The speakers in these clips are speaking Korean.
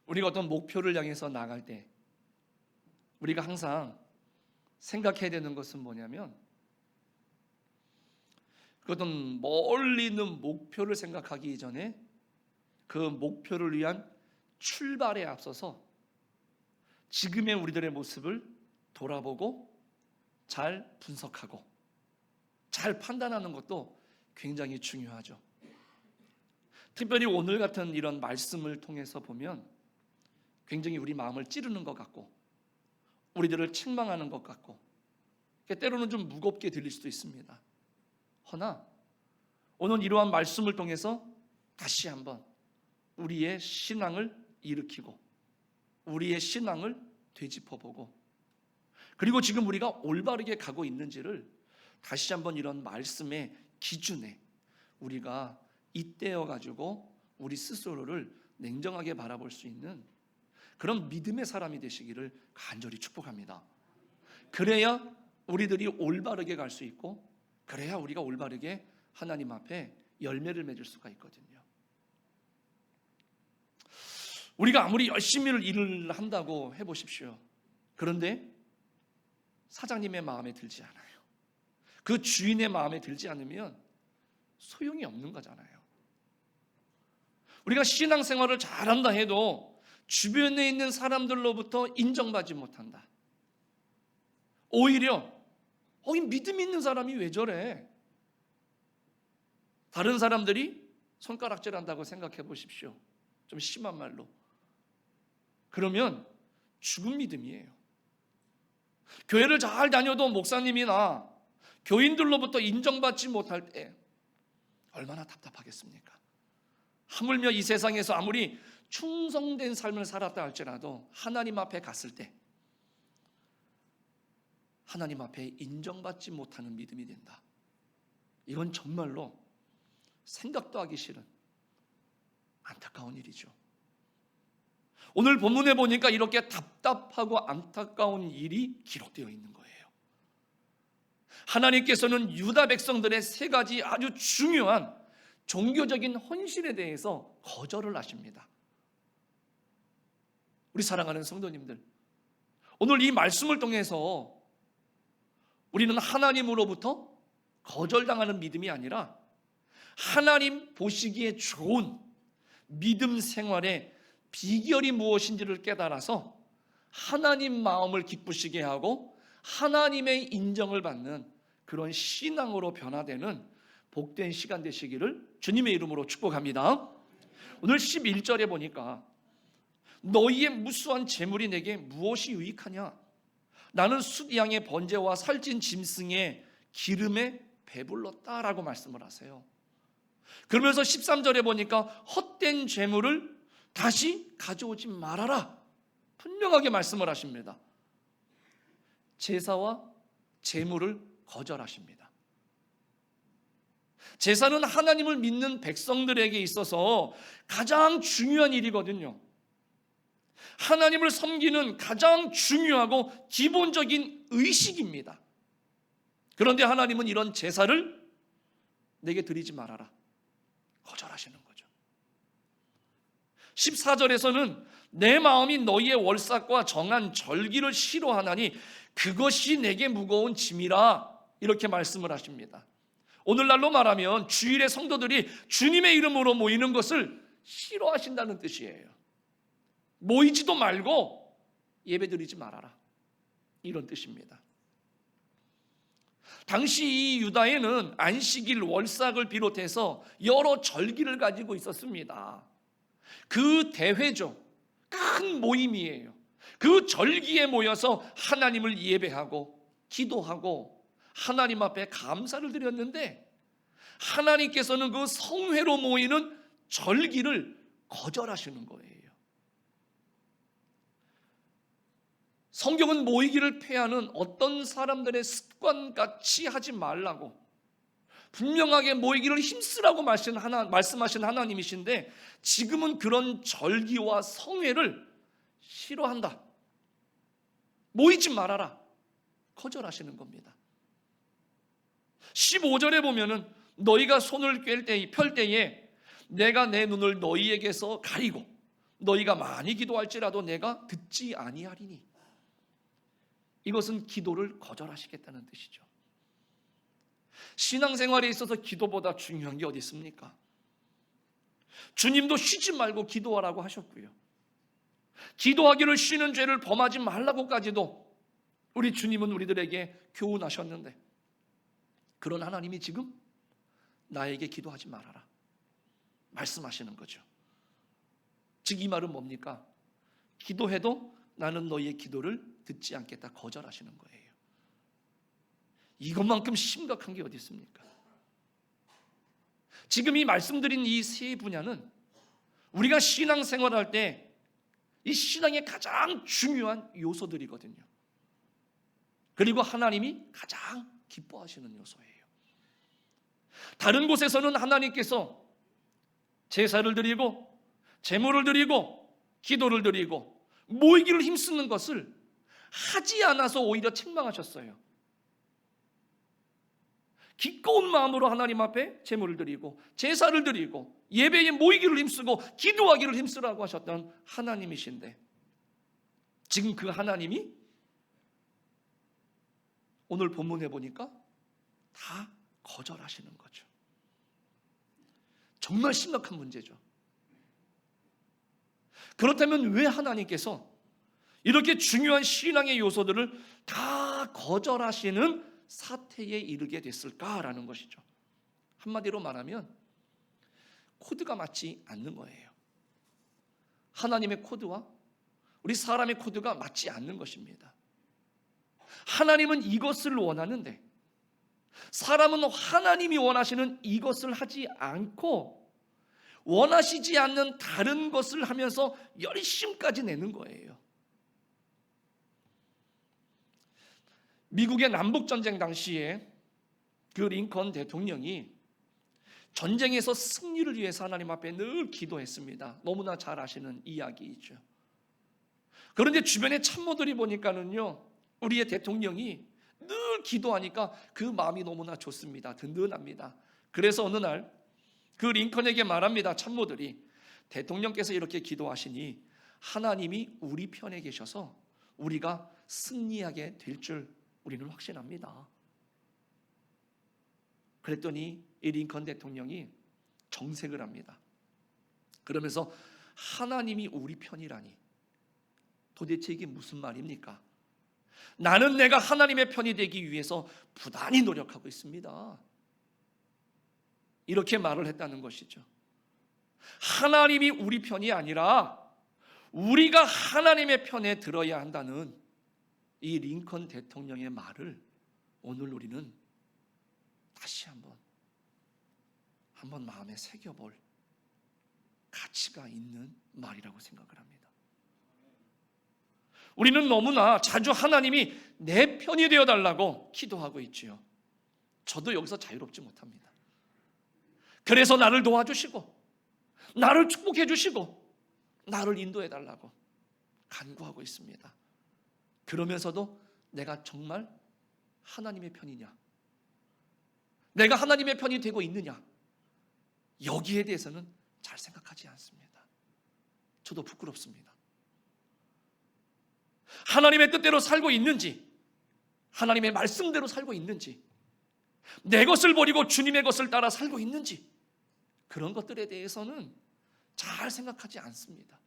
우리가 어떤 목표를 향해서 나갈 때 우리가 항상 생각해야 되는 것은 뭐냐면, 그 어떤 멀리 있는 목표를 생각하기 이전에 그 목표를 위한 출발에 앞서서 지금의 우리들의 모습을 돌아보고 잘 분석하고 잘 판단하는 것도 굉장히 중요하죠. 특별히 오늘 같은 이런 말씀을 통해서 보면 굉장히 우리 마음을 찌르는 것 같고 우리들을 책망하는 것 같고 때로는 좀 무겁게 들릴 수도 있습니다. 허나 오늘 이러한 말씀을 통해서 다시 한번 우리의 신앙을 일으키고 우리의 신앙을 되짚어보고, 그리고 지금 우리가 올바르게 가고 있는지를 다시 한번 이런 말씀의 기준에 우리가 잇대어 가지고 우리 스스로를 냉정하게 바라볼 수 있는 그런 믿음의 사람이 되시기를 간절히 축복합니다. 그래야 우리들이 올바르게 갈 수 있고, 그래야 우리가 올바르게 하나님 앞에 열매를 맺을 수가 있거든요. 우리가 아무리 열심히 일을 한다고 해보십시오. 그런데 사장님의 마음에 들지 않아요. 그 주인의 마음에 들지 않으면 소용이 없는 거잖아요. 우리가 신앙생활을 잘한다 해도 주변에 있는 사람들로부터 인정받지 못한다. 오히려 이 믿음 있는 사람이 왜 저래? 다른 사람들이 손가락질한다고 생각해 보십시오. 좀 심한 말로. 그러면 죽은 믿음이에요. 교회를 잘 다녀도 목사님이나 교인들로부터 인정받지 못할 때 얼마나 답답하겠습니까? 하물며 이 세상에서 아무리 충성된 삶을 살았다 할지라도 하나님 앞에 갔을 때 하나님 앞에 인정받지 못하는 믿음이 된다. 이건 정말로 생각도 하기 싫은 안타까운 일이죠. 오늘 본문에 보니까 이렇게 답답하고 안타까운 일이 기록되어 있는 거예요. 하나님께서는 유다 백성들의 세 가지 아주 중요한 종교적인 헌신에 대해서 거절을 하십니다. 우리 사랑하는 성도님들, 오늘 이 말씀을 통해서 우리는 하나님으로부터 거절당하는 믿음이 아니라 하나님 보시기에 좋은 믿음 생활의 비결이 무엇인지를 깨달아서 하나님 마음을 기쁘시게 하고 하나님의 인정을 받는 그런 신앙으로 변화되는 복된 시간 되시기를 주님의 이름으로 축복합니다. 오늘 11절에 보니까 너희의 무수한 재물이 내게 무엇이 유익하냐? 나는 숫양의 번제와 살찐 짐승의 기름에 배불렀다라고 말씀을 하세요. 그러면서 13절에 보니까 헛된 재물을 다시 가져오지 말아라, 분명하게 말씀을 하십니다. 제사와 재물을 거절하십니다. 제사는 하나님을 믿는 백성들에게 있어서 가장 중요한 일이거든요. 하나님을 섬기는 가장 중요하고 기본적인 의식입니다. 그런데 하나님은 이런 제사를 내게 드리지 말아라, 거절하시는 거죠. 14절에서는 내 마음이 너희의 월삭과 정한 절기를 싫어하나니 그것이 내게 무거운 짐이라, 이렇게 말씀을 하십니다. 오늘날로 말하면 주일에 성도들이 주님의 이름으로 모이는 것을 싫어하신다는 뜻이에요. 모이지도 말고 예배드리지 말아라, 이런 뜻입니다. 당시 이 유다에는 안식일, 월삭을 비롯해서 여러 절기를 가지고 있었습니다. 그 대회죠. 큰 모임이에요. 그 절기에 모여서 하나님을 예배하고 기도하고 하나님 앞에 감사를 드렸는데 하나님께서는 그 성회로 모이는 절기를 거절하시는 거예요. 성경은 모이기를 폐하는 어떤 사람들의 습관같이 하지 말라고 분명하게 모이기를 힘쓰라고 말씀하신 하나님이신데 지금은 그런 절기와 성회를 싫어한다, 모이지 말아라, 거절하시는 겁니다. 15절에 보면은 너희가 손을 펼 때에 내가 내 눈을 너희에게서 가리고 너희가 많이 기도할지라도 내가 듣지 아니하리니. 이것은 기도를 거절하시겠다는 뜻이죠. 신앙생활에 있어서 기도보다 중요한 게 어디 있습니까? 주님도 쉬지 말고 기도하라고 하셨고요, 기도하기를 쉬는 죄를 범하지 말라고까지도 우리 주님은 우리들에게 교훈하셨는데, 그런 하나님이 지금 나에게 기도하지 말아라 말씀하시는 거죠. 즉 이 말은 뭡니까? 기도해도 나는 너희의 기도를 듣지 않겠다 거절하시는 거예요. 이것만큼 심각한 게 어디 있습니까? 지금 이 말씀드린 이 세 분야는 우리가 신앙생활할 때 이 신앙의 가장 중요한 요소들이거든요. 그리고 하나님이 가장 기뻐하시는 요소예요. 다른 곳에서는 하나님께서 제사를 드리고 제물을 드리고 기도를 드리고 모이기를 힘쓰는 것을 하지 않아서 오히려 책망하셨어요. 기꺼운 마음으로 하나님 앞에 제물을 드리고 제사를 드리고 예배에 모이기를 힘쓰고 기도하기를 힘쓰라고 하셨던 하나님이신데, 지금 그 하나님이 오늘 본문에 보니까 다 거절하시는 거죠. 정말 심각한 문제죠. 그렇다면 왜 하나님께서 이렇게 중요한 신앙의 요소들을 다 거절하시는 사태에 이르게 됐을까라는 것이죠. 한마디로 말하면 코드가 맞지 않는 거예요. 하나님의 코드와 우리 사람의 코드가 맞지 않는 것입니다. 하나님은 이것을 원하는데 사람은 하나님이 원하시는 이것을 하지 않고 원하시지 않는 다른 것을 하면서 열심까지 내는 거예요. 미국의 남북전쟁 당시에 그 링컨 대통령이 전쟁에서 승리를 위해서 하나님 앞에 늘 기도했습니다. 너무나 잘 아시는 이야기이죠. 그런데 주변의 참모들이 보니까는요, 우리의 대통령이 늘 기도하니까 그 마음이 너무나 좋습니다. 든든합니다. 그래서 어느 날 그 링컨에게 말합니다. 참모들이, 대통령께서 이렇게 기도하시니 하나님이 우리 편에 계셔서 우리가 승리하게 될 줄 우리는 확신합니다. 그랬더니 이 링컨 대통령이 정색을 합니다. 그러면서 하나님이 우리 편이라니 도대체 이게 무슨 말입니까? 나는 내가 하나님의 편이 되기 위해서 부단히 노력하고 있습니다. 이렇게 말을 했다는 것이죠. 하나님이 우리 편이 아니라 우리가 하나님의 편에 들어야 한다는 이 링컨 대통령의 말을 오늘 우리는 다시 한번 마음에 새겨볼 가치가 있는 말이라고 생각을 합니다. 우리는 너무나 자주 하나님이 내 편이 되어달라고 기도하고 있지요. 저도 여기서 자유롭지 못합니다. 그래서 나를 도와주시고 나를 축복해 주시고 나를 인도해 달라고 간구하고 있습니다. 그러면서도 내가 정말 하나님의 편이냐, 내가 하나님의 편이 되고 있느냐, 여기에 대해서는 잘 생각하지 않습니다. 저도 부끄럽습니다. 하나님의 뜻대로 살고 있는지, 하나님의 말씀대로 살고 있는지, 내 것을 버리고 주님의 것을 따라 살고 있는지, 그런 것들에 대해서는 잘 생각하지 않습니다.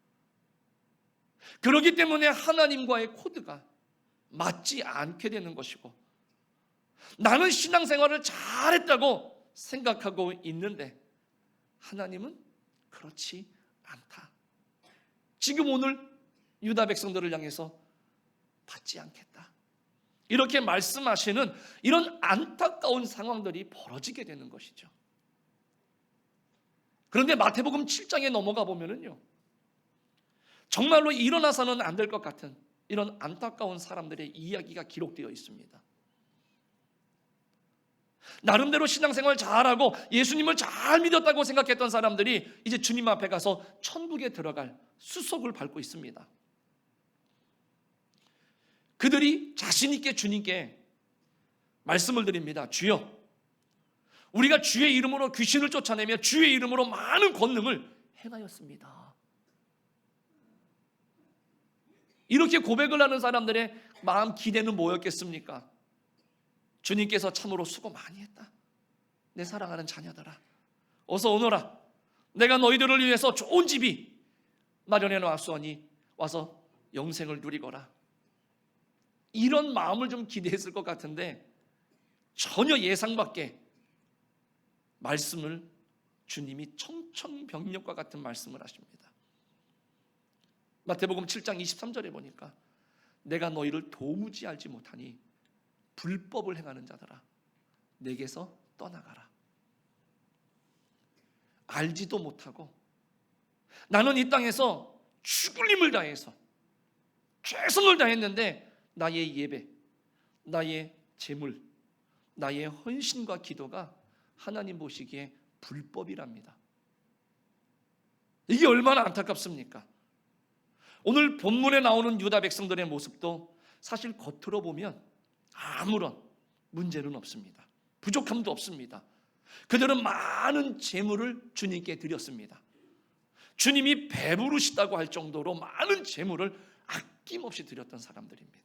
그렇기 때문에 하나님과의 코드가 맞지 않게 되는 것이고, 나는 신앙생활을 잘했다고 생각하고 있는데 하나님은 그렇지 않다. 지금 오늘 유다 백성들을 향해서 받지 않겠다, 이렇게 말씀하시는 이런 안타까운 상황들이 벌어지게 되는 것이죠. 그런데 마태복음 7장에 넘어가 보면은요, 정말로 일어나서는 안 될 것 같은 이런 안타까운 사람들의 이야기가 기록되어 있습니다. 나름대로 신앙생활 잘하고 예수님을 잘 믿었다고 생각했던 사람들이 이제 주님 앞에 가서 천국에 들어갈 수속을 밟고 있습니다. 그들이 자신 있게 주님께 말씀을 드립니다. 주여, 우리가 주의 이름으로 귀신을 쫓아내며 주의 이름으로 많은 권능을 행하였습니다. 이렇게 고백을 하는 사람들의 마음 기대는 뭐였겠습니까? 주님께서 참으로 수고 많이 했다. 내 사랑하는 자녀들아, 어서 오너라. 내가 너희들을 위해서 좋은 집이 마련해 놨으니 와서 영생을 누리거라. 이런 마음을 좀 기대했을 것 같은데 전혀 예상 밖의 말씀을 주님이 청천벽력과 같은 말씀을 하십니다. 마태복음 7장 23절에 보니까 내가 너희를 도무지 알지 못하니 불법을 행하는 자들아 내게서 떠나가라. 알지도 못하고 나는 이 땅에서 죽을 힘을 다해서 최선을 다했는데 나의 예배, 나의 재물, 나의 헌신과 기도가 하나님 보시기에 불법이랍니다. 이게 얼마나 안타깝습니까? 오늘 본문에 나오는 유다 백성들의 모습도 사실 겉으로 보면 아무런 문제는 없습니다. 부족함도 없습니다. 그들은 많은 재물을 주님께 드렸습니다. 주님이 배부르시다고 할 정도로 많은 재물을 아낌없이 드렸던 사람들입니다.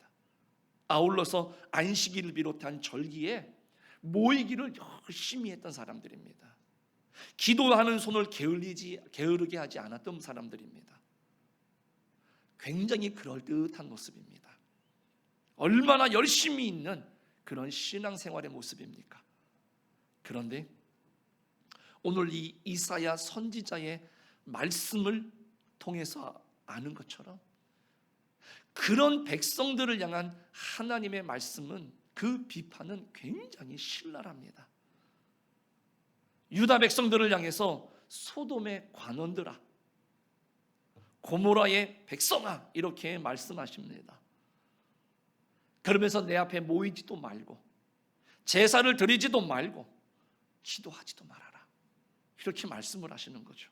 아울러서 안식일을 비롯한 절기에 모이기를 열심히 했던 사람들입니다. 기도하는 손을 게으르게 하지 않았던 사람들입니다. 굉장히 그럴듯한 모습입니다. 얼마나 열심히 있는 그런 신앙생활의 모습입니까? 그런데 오늘 이 이사야 선지자의 말씀을 통해서 아는 것처럼 그런 백성들을 향한 하나님의 말씀은 그 비판은 굉장히 신랄합니다. 유다 백성들을 향해서 소돔의 관원들아, 고모라의 백성아 이렇게 말씀하십니다. 그러면서 내 앞에 모이지도 말고 제사를 드리지도 말고 기도하지도 말아라 이렇게 말씀을 하시는 거죠.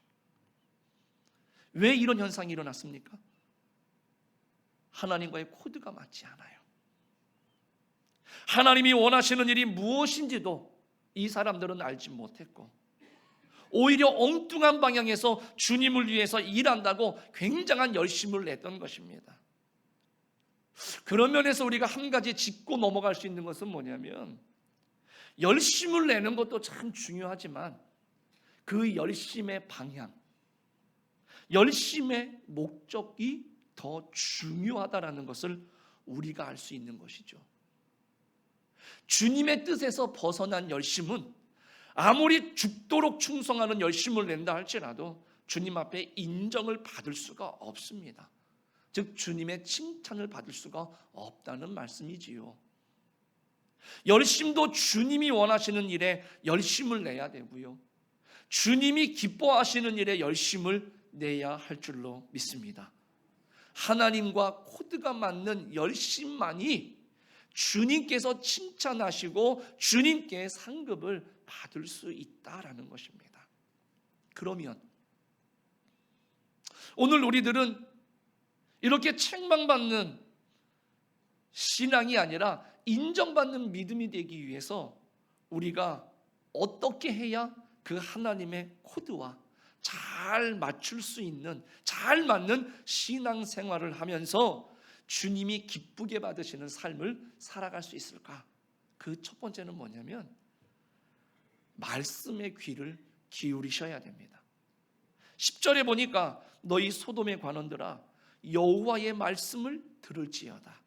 왜 이런 현상이 일어났습니까? 하나님과의 코드가 맞지 않아요. 하나님이 원하시는 일이 무엇인지도 이 사람들은 알지 못했고 오히려 엉뚱한 방향에서 주님을 위해서 일한다고 굉장한 열심을 냈던 것입니다. 그런 면에서 우리가 한 가지 짚고 넘어갈 수 있는 것은 뭐냐면 열심을 내는 것도 참 중요하지만 그 열심의 방향, 열심의 목적이 더 중요하다라는 것을 우리가 알 수 있는 것이죠. 주님의 뜻에서 벗어난 열심은 아무리 죽도록 충성하는 열심을 낸다 할지라도 주님 앞에 인정을 받을 수가 없습니다. 즉 주님의 칭찬을 받을 수가 없다는 말씀이지요. 열심도 주님이 원하시는 일에 열심을 내야 되고요, 주님이 기뻐하시는 일에 열심을 내야 할 줄로 믿습니다. 하나님과 코드가 맞는 열심만이 주님께서 칭찬하시고 주님께 상급을 받을 수 있다라는 것입니다. 그러면 오늘 우리들은 이렇게 책망받는 신앙이 아니라 인정받는 믿음이 되기 위해서 우리가 어떻게 해야 그 하나님의 코드와 잘 맞출 수 있는, 잘 맞는 신앙생활을 하면서 주님이 기쁘게 받으시는 삶을 살아갈 수 있을까? 그 첫 번째는 뭐냐면 말씀의 귀를 기울이셔야 됩니다. 10절에 보니까 너희 소돔의 관원들아 여호와의 말씀을 들을지어다.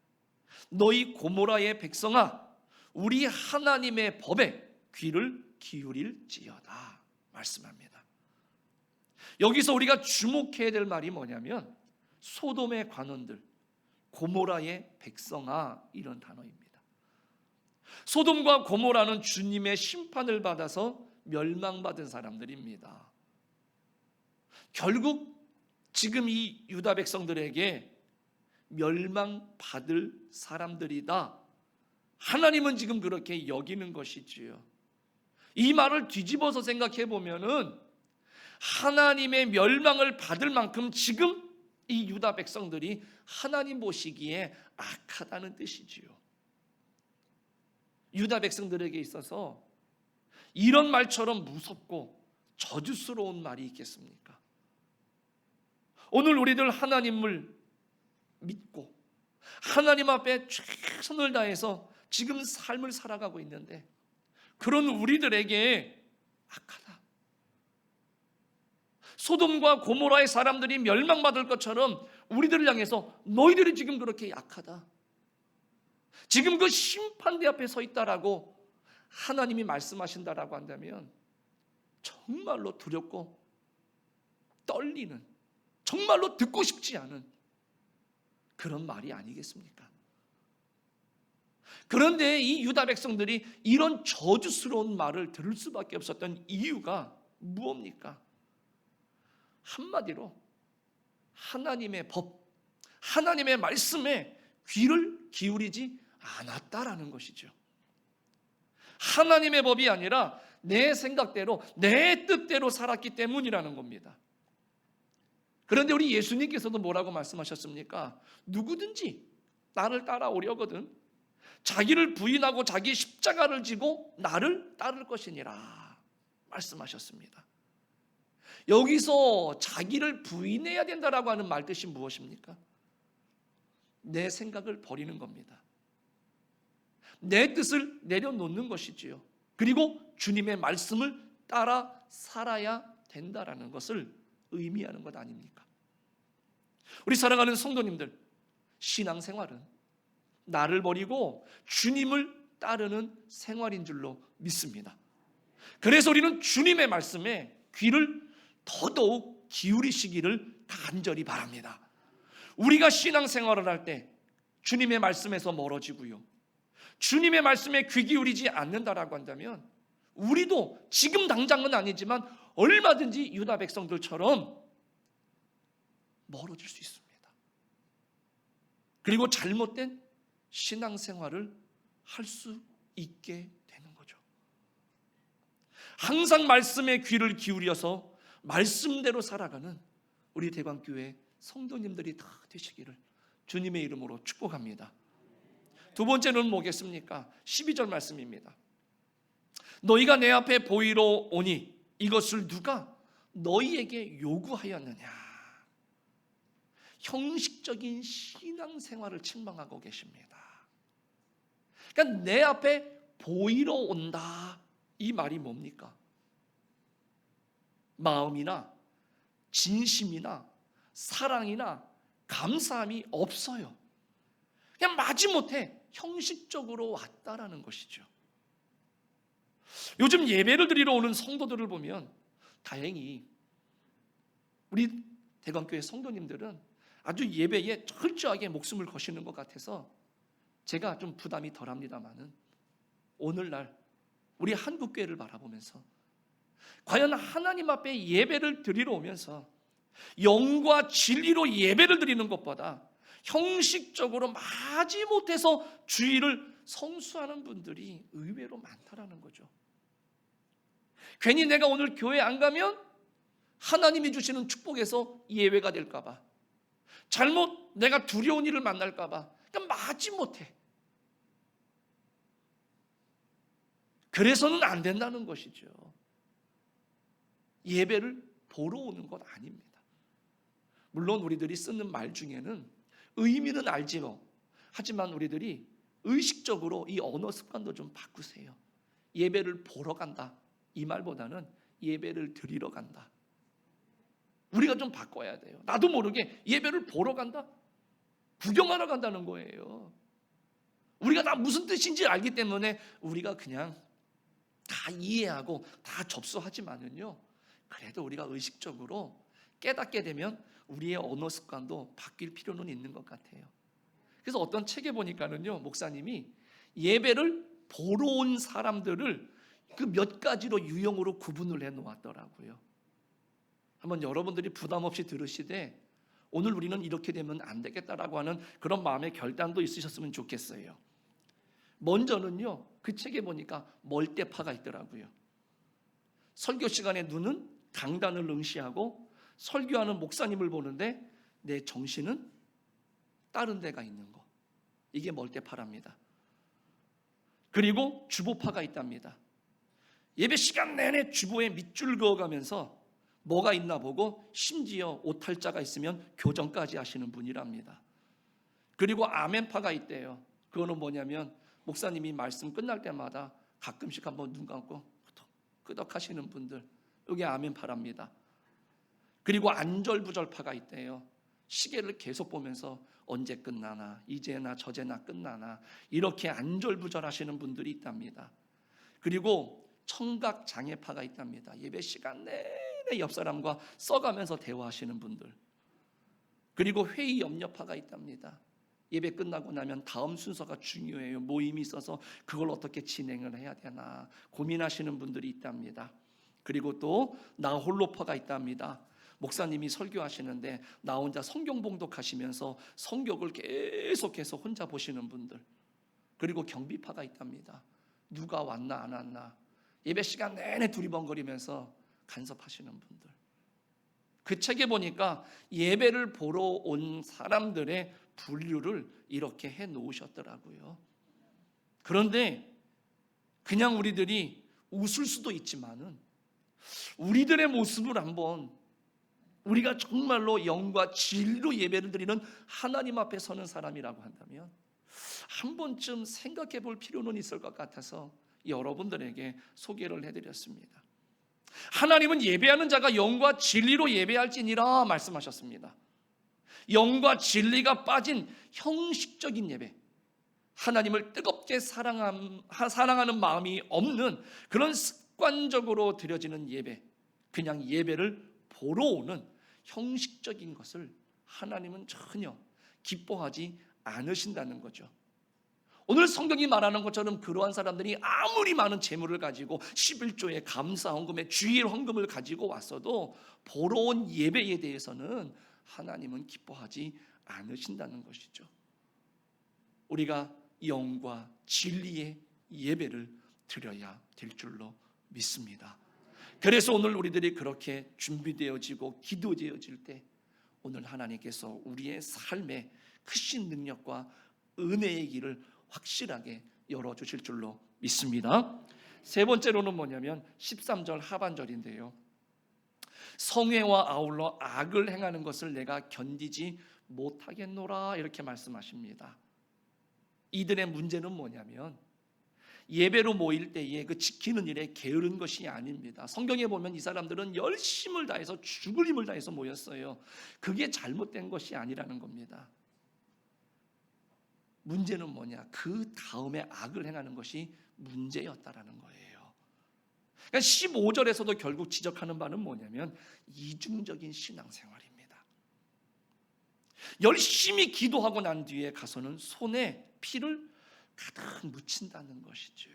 너희 고모라의 백성아 우리 하나님의 법에 귀를 기울일지어다 말씀합니다. 여기서 우리가 주목해야 될 말이 뭐냐면 소돔의 관원들, 고모라의 백성아 이런 단어입니다. 소돔과 고모라는 주님의 심판을 받아서 멸망받은 사람들입니다. 결국 지금 이 유다 백성들에게 멸망받을 사람들이다, 하나님은 지금 그렇게 여기는 것이지요. 이 말을 뒤집어서 생각해 보면은 하나님의 멸망을 받을 만큼 지금 이 유다 백성들이 하나님 보시기에 악하다는 뜻이지요. 유다 백성들에게 있어서 이런 말처럼 무섭고 저주스러운 말이 있겠습니까? 오늘 우리들 하나님을 믿고 하나님 앞에 최선을 다해서 지금 삶을 살아가고 있는데 그런 우리들에게 악하다. 소돔과 고모라의 사람들이 멸망받을 것처럼 우리들을 향해서 너희들이 지금 그렇게 약하다. 지금 그 심판대 앞에 서 있다라고 하나님이 말씀하신다라고 한다면 정말로 두렵고 떨리는, 정말로 듣고 싶지 않은 그런 말이 아니겠습니까? 그런데 이 유다 백성들이 이런 저주스러운 말을 들을 수밖에 없었던 이유가 무엇입니까? 한마디로 하나님의 법, 하나님의 말씀에 귀를 기울이지 않았다라는 것이죠. 하나님의 법이 아니라 내 생각대로, 내 뜻대로 살았기 때문이라는 겁니다. 그런데 우리 예수님께서도 뭐라고 말씀하셨습니까? 누구든지 나를 따라오려거든 자기를 부인하고 자기 십자가를 지고 나를 따를 것이니라 말씀하셨습니다. 여기서 자기를 부인해야 된다라고 하는 말뜻이 무엇입니까? 내 생각을 버리는 겁니다. 내 뜻을 내려놓는 것이지요. 그리고 주님의 말씀을 따라 살아야 된다라는 것을 의미하는 것 아닙니까? 우리 사랑하는 성도님들, 신앙생활은 나를 버리고 주님을 따르는 생활인 줄로 믿습니다. 그래서 우리는 주님의 말씀에 귀를 더더욱 기울이시기를 간절히 바랍니다. 우리가 신앙생활을 할 때 주님의 말씀에서 멀어지고요, 주님의 말씀에 귀 기울이지 않는다라고 한다면 우리도 지금 당장은 아니지만 얼마든지 유다 백성들처럼 멀어질 수 있습니다. 그리고 잘못된 신앙생활을 할 수 있게 되는 거죠. 항상 말씀에 귀를 기울여서 말씀대로 살아가는 우리 대광교회 성도님들이 다 되시기를 주님의 이름으로 축복합니다. 두 번째는 뭐겠습니까? 12절 말씀입니다. 너희가 내 앞에 보이러 오니 이것을 누가 너희에게 요구하였느냐. 형식적인 신앙생활을 책망하고 계십니다. 그러니까 내 앞에 보이러 온다, 이 말이 뭡니까? 마음이나 진심이나 사랑이나 감사함이 없어요. 그냥 마지못해 형식적으로 왔다라는 것이죠. 요즘 예배를 드리러 오는 성도들을 보면 다행히 우리 대광교회 성도님들은 아주 예배에 철저하게 목숨을 거시는 것 같아서 제가 좀 부담이 덜합니다만은 오늘날 우리 한국교회를 바라보면서 과연 하나님 앞에 예배를 드리러 오면서 영과 진리로 예배를 드리는 것보다 형식적으로 마지못해서 주의를 성수하는 분들이 의외로 많다라는 거죠. 괜히 내가 오늘 교회 안 가면 하나님이 주시는 축복에서 예외가 될까 봐, 잘못 내가 두려운 일을 만날까 봐 그냥 마지못해, 그래서는 안 된다는 것이죠. 예배를 보러 오는 것 아닙니다. 물론 우리들이 쓰는 말 중에는 의미는 알지요. 하지만 우리들이 의식적으로 이 언어 습관도 좀 바꾸세요. 예배를 보러 간다, 이 말보다는 예배를 드리러 간다. 우리가 좀 바꿔야 돼요. 나도 모르게 예배를 보러 간다, 구경하러 간다는 거예요. 우리가 다 무슨 뜻인지 알기 때문에 우리가 그냥 다 이해하고 다 접수하지만은요, 그래도 우리가 의식적으로 깨닫게 되면 우리의 언어 습관도 바뀔 필요는 있는 것 같아요. 그래서 어떤 책에 보니까는요, 목사님이 예배를 보러 온 사람들을 그 몇 가지로 유형으로 구분을 해 놓았더라고요. 한번 여러분들이 부담 없이 들으시되 오늘 우리는 이렇게 되면 안 되겠다라고 하는 그런 마음의 결단도 있으셨으면 좋겠어요. 먼저는요, 그 책에 보니까 멀대파가 있더라고요. 설교 시간에 눈은 강단을 응시하고 설교하는 목사님을 보는데 내 정신은 다른 데가 있는 거, 이게 멀대파랍니다. 그리고 주보파가 있답니다. 예배 시간 내내 주보에 밑줄 그어가면서 뭐가 있나 보고 심지어 오탈자가 있으면 교정까지 하시는 분이랍니다. 그리고 아멘파가 있대요. 그거는 뭐냐면 목사님이 말씀 끝날 때마다 가끔씩 한번 눈 감고 끄덕 하시는 분들, 여기 아멘파랍니다. 그리고 안절부절파가 있대요. 시계를 계속 보면서 언제 끝나나, 이제나 저제나 끝나나, 이렇게 안절부절하시는 분들이 있답니다. 그리고 청각장애파가 있답니다. 예배 시간 내내 옆 사람과 써가면서 대화하시는 분들. 그리고 회의 염려파가 있답니다. 예배 끝나고 나면 다음 순서가 중요해요. 모임이 있어서 그걸 어떻게 진행을 해야 되나 고민하시는 분들이 있답니다. 그리고 또 나 홀로파가 있답니다. 목사님이 설교하시는데 나 혼자 성경 봉독하시면서 성경을 계속해서 혼자 보시는 분들. 그리고 경비파가 있답니다. 누가 왔나 안 왔나 예배 시간 내내 두리번거리면서 간섭하시는 분들. 그 책에 보니까 예배를 보러 온 사람들의 분류를 이렇게 해 놓으셨더라고요. 그런데 그냥 우리들이 웃을 수도 있지만은 우리들의 모습을 한번, 우리가 정말로 영과 진리로 예배를 드리는 하나님 앞에 서는 사람이라고 한다면 한 번쯤 생각해 볼 필요는 있을 것 같아서 여러분들에게 소개를 해드렸습니다. 하나님은 예배하는 자가 영과 진리로 예배할지니라 말씀하셨습니다. 영과 진리가 빠진 형식적인 예배, 하나님을 뜨겁게 사랑하는 마음이 없는 그런 습관적으로 드려지는 예배, 그냥 예배를 보러 오는 형식적인 것을 하나님은 전혀 기뻐하지 않으신다는 거죠. 오늘 성경이 말하는 것처럼 그러한 사람들이 아무리 많은 재물을 가지고 11조의 감사 헌금에 주일 헌금을 가지고 왔어도 보러 온 예배에 대해서는 하나님은 기뻐하지 않으신다는 것이죠. 우리가 영과 진리의 예배를 드려야 될 줄로 믿습니다. 그래서 오늘 우리들이 그렇게 준비되어지고 기도되어질 때 오늘 하나님께서 우리의 삶에 크신 능력과 은혜의 길을 확실하게 열어주실 줄로 믿습니다. 세 번째로는 뭐냐면 13절 하반절인데요. 성회와 아울러 악을 행하는 것을 내가 견디지 못하겠노라 이렇게 말씀하십니다. 이들의 문제는 뭐냐면 예배로 모일 때에 그 지키는 일에 게으른 것이 아닙니다. 성경에 보면 이 사람들은 열심을 다해서 죽을 힘을 다해서 모였어요. 그게 잘못된 것이 아니라는 겁니다. 문제는 뭐냐? 그 다음에 악을 행하는 것이 문제였다라는 거예요. 그러니까 15절에서도 결국 지적하는 바는 뭐냐면 이중적인 신앙생활입니다. 열심히 기도하고 난 뒤에 가서는 손에 피를 가득 묻힌다는 것이죠.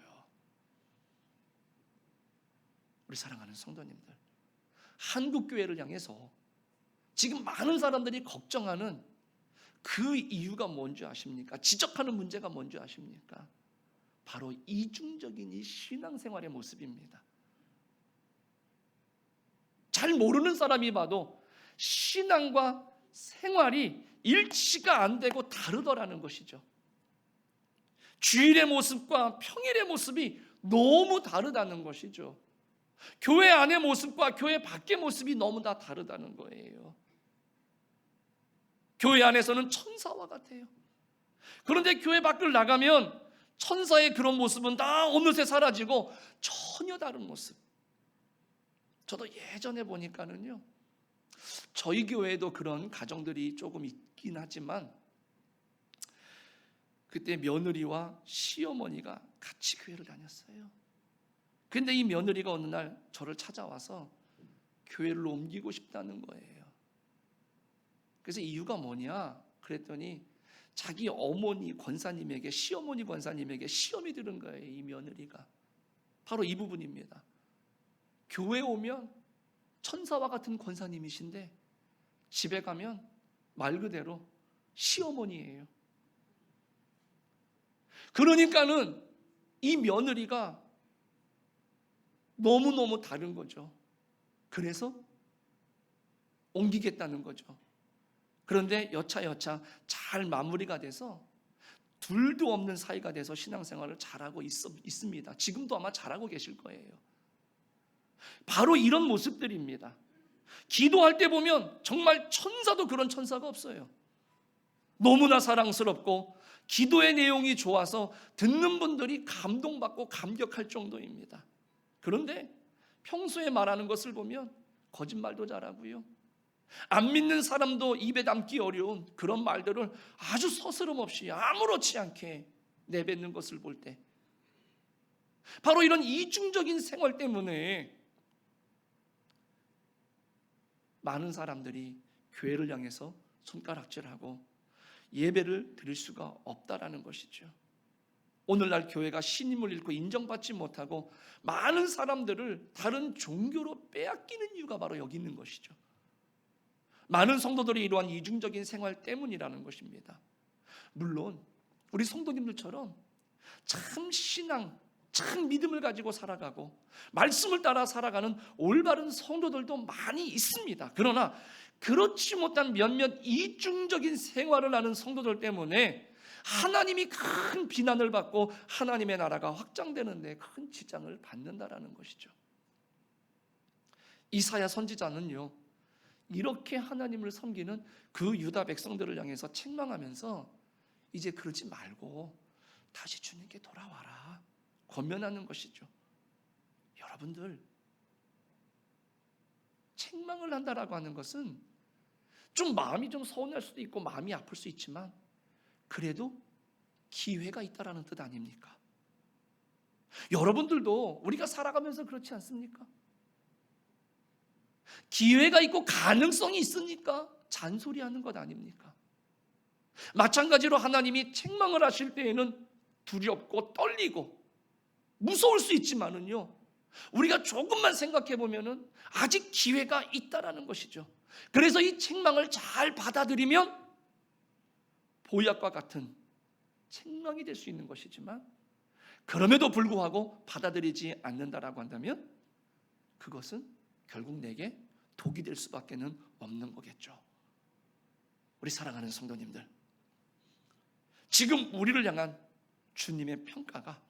우리 사랑하는 성도님들, 한국교회를 향해서 지금 많은 사람들이 걱정하는 그 이유가 뭔지 아십니까? 지적하는 문제가 뭔지 아십니까? 바로 이중적인 이 신앙생활의 모습입니다. 잘 모르는 사람이 봐도 신앙과 생활이 일치가 안 되고 다르더라는 것이죠. 주일의 모습과 평일의 모습이 너무 다르다는 것이죠. 교회 안의 모습과 교회 밖의 모습이 너무 다 다르다는 거예요. 교회 안에서는 천사와 같아요. 그런데 교회 밖을 나가면 천사의 그런 모습은 다 어느새 사라지고 전혀 다른 모습. 저도 예전에 보니까는요, 저희 교회에도 그런 가정들이 조금 있긴 하지만 그때 며느리와 시어머니가 같이 교회를 다녔어요. 근데 이 며느리가 어느 날 저를 찾아와서 교회를 옮기고 싶다는 거예요. 그래서 이유가 뭐냐 그랬더니 자기 어머니 권사님에게, 시어머니 권사님에게 시험이 들은 거예요. 이 며느리가 바로 이 부분입니다. 교회 오면 천사와 같은 권사님이신데 집에 가면 말 그대로 시어머니예요. 그러니까는 이 며느리가 너무너무 다른 거죠. 그래서 옮기겠다는 거죠. 그런데 여차여차 잘 마무리가 돼서 둘도 없는 사이가 돼서 신앙생활을 잘하고 있습니다. 지금도 아마 잘하고 계실 거예요. 바로 이런 모습들입니다. 기도할 때 보면 정말 천사도 그런 천사가 없어요. 너무나 사랑스럽고 기도의 내용이 좋아서 듣는 분들이 감동받고 감격할 정도입니다. 그런데 평소에 말하는 것을 보면 거짓말도 잘하고요, 안 믿는 사람도 입에 담기 어려운 그런 말들을 아주 서스럼 없이 아무렇지 않게 내뱉는 것을 볼 때, 바로 이런 이중적인 생활 때문에 많은 사람들이 교회를 향해서 손가락질하고 예배를 드릴 수가 없다라는 것이죠. 오늘날 교회가 신임을 잃고 인정받지 못하고 많은 사람들을 다른 종교로 빼앗기는 이유가 바로 여기 있는 것이죠. 많은 성도들이 이러한 이중적인 생활 때문이라는 것입니다. 물론 우리 성도님들처럼 참 신앙, 참 믿음을 가지고 살아가고 말씀을 따라 살아가는 올바른 성도들도 많이 있습니다. 그러나 그렇지 못한 몇몇 이중적인 생활을 하는 성도들 때문에 하나님이 큰 비난을 받고 하나님의 나라가 확장되는 데 큰 지장을 받는다라는 것이죠. 이사야 선지자는요, 이렇게 하나님을 섬기는 그 유다 백성들을 향해서 책망하면서 이제 그러지 말고 다시 주님께 돌아와라 권면하는 것이죠. 여러분들, 책망을 한다라고 하는 것은 좀 마음이 좀 서운할 수도 있고 마음이 아플 수 있지만 그래도 기회가 있다라는 뜻 아닙니까? 여러분들도 우리가 살아가면서 그렇지 않습니까? 기회가 있고 가능성이 있으니까 잔소리하는 것 아닙니까? 마찬가지로 하나님이 책망을 하실 때에는 두렵고 떨리고 무서울 수 있지만은요, 우리가 조금만 생각해 보면은 아직 기회가 있다라는 것이죠. 그래서 이 책망을 잘 받아들이면 보약과 같은 책망이 될 수 있는 것이지만, 그럼에도 불구하고 받아들이지 않는다라고 한다면 그것은 결국 내게 독이 될 수밖에는 없는 거겠죠. 우리 사랑하는 성도님들, 지금 우리를 향한 주님의 평가가,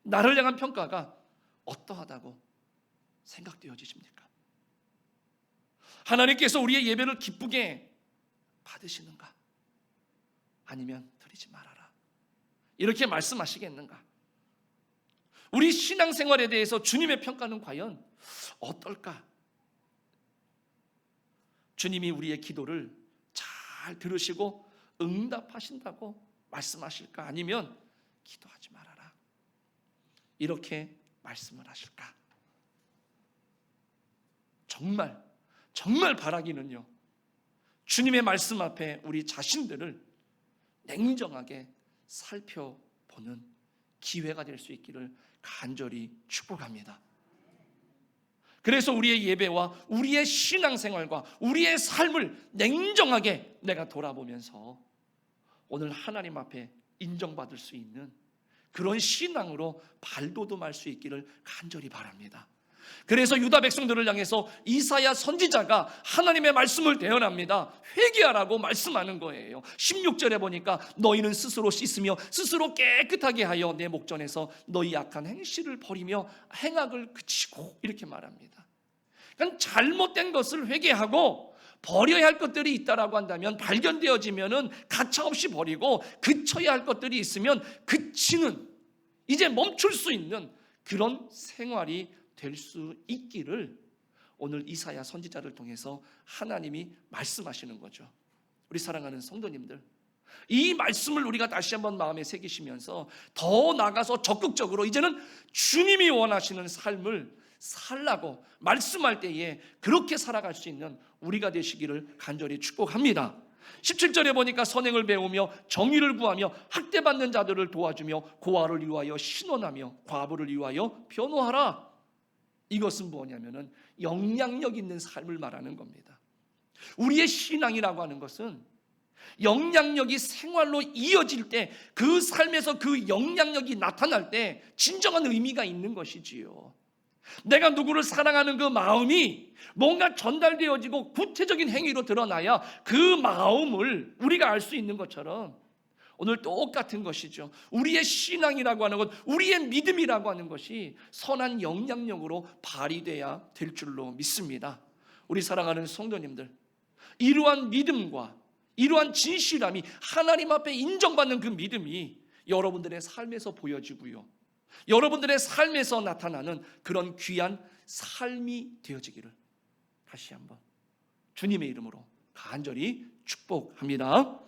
나를 향한 평가가 어떠하다고 생각되어지십니까? 하나님께서 우리의 예배를 기쁘게 받으시는가? 아니면 드리지 말아라, 이렇게 말씀하시겠는가? 우리 신앙생활에 대해서 주님의 평가는 과연 어떨까? 주님이 우리의 기도를 잘 들으시고 응답하신다고 말씀하실까? 아니면 기도하지 말아라, 이렇게 말씀을 하실까? 정말 바라기는요, 주님의 말씀 앞에 우리 자신들을 냉정하게 살펴보는 기회가 될 수 있기를 간절히 축복합니다. 그래서 우리의 예배와 우리의 신앙생활과 우리의 삶을 냉정하게 내가 돌아보면서 오늘 하나님 앞에 인정받을 수 있는 그런 신앙으로 발돋움할 수 있기를 간절히 바랍니다. 그래서 유다 백성들을 향해서 이사야 선지자가 하나님의 말씀을 대언합니다. 회개하라고 말씀하는 거예요. 16절에 보니까 너희는 스스로 씻으며 스스로 깨끗하게 하여 내 목전에서 너희 악한 행실을 버리며 행악을 그치고, 이렇게 말합니다. 그러니까 잘못된 것을 회개하고 버려야 할 것들이 있다라고 한다면, 발견되어지면은 가차없이 버리고, 그쳐야 할 것들이 있으면 그치는, 이제 멈출 수 있는 그런 생활이 될 수 있기를 오늘 이사야 선지자를 통해서 하나님이 말씀하시는 거죠. 우리 사랑하는 성도님들, 이 말씀을 우리가 다시 한번 마음에 새기시면서 더 나아가서 적극적으로 이제는 주님이 원하시는 삶을 살라고 말씀할 때에 그렇게 살아갈 수 있는 우리가 되시기를 간절히 축복합니다. 17절에 보니까 선행을 배우며 정의를 구하며 학대받는 자들을 도와주며 고아를 위하여 신원하며 과부를 위하여 변호하라. 이것은 뭐냐면은 영향력 있는 삶을 말하는 겁니다. 우리의 신앙이라고 하는 것은 영향력이 생활로 이어질 때, 그 삶에서 그 영향력이 나타날 때 진정한 의미가 있는 것이지요. 내가 누구를 사랑하는 그 마음이 뭔가 전달되어지고 구체적인 행위로 드러나야 그 마음을 우리가 알 수 있는 것처럼 오늘 똑같은 것이죠. 우리의 신앙이라고 하는 것, 우리의 믿음이라고 하는 것이 선한 영향력으로 발휘돼야 될 줄로 믿습니다. 우리 사랑하는 성도님들, 이러한 믿음과 이러한 진실함이 하나님 앞에 인정받는 그 믿음이 여러분들의 삶에서 보여지고요, 여러분들의 삶에서 나타나는 그런 귀한 삶이 되어지기를 다시 한번 주님의 이름으로 간절히 축복합니다.